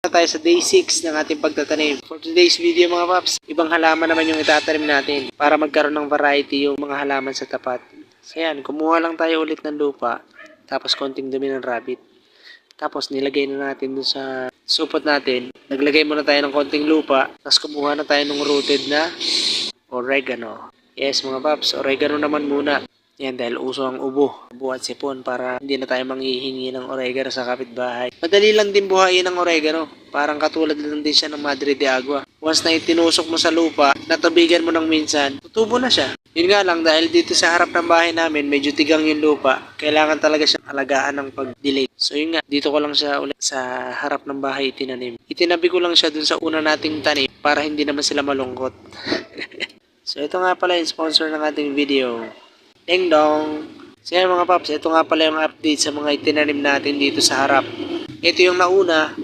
Tayo sa day 6 ng ating pagtatanim. For today's video mga paps, ibang halaman naman yung itatanim natin para magkaroon ng variety yung mga halaman sa tapat. So yan, kumuha lang tayo ulit ng lupa, tapos konting dumi ng rabbit. Tapos nilagay na natin dun sa supot natin. Naglagay muna tayo ng konting lupa, tapos kumuha na tayo ng rooted na oregano. Yes mga paps, oregano naman muna. Yan, dahil uso ang ubo at sipon para hindi na tayo manghihingi ng oregano sa kapitbahay. Madali lang din buhayin ang oregano. Parang katulad lang din siya ng Madre de Agua. Once na itinusok mo sa lupa, natubigan mo ng minsan, tutubo na siya. Yun nga lang, dahil dito sa harap ng bahay namin, medyo tigang yung lupa. Kailangan talaga siyang alagaan ng pag-delay. So yun nga, dito ko lang siya ulit sa harap ng bahay itinanim. Itinabi ko lang siya dun sa una nating tanim para hindi naman sila malungkot. So ito nga pala yung sponsor ng ating video. Ding dong! So yan mga paps, ito nga pala yung update sa mga itinanim natin dito sa harap. Ito yung nauna,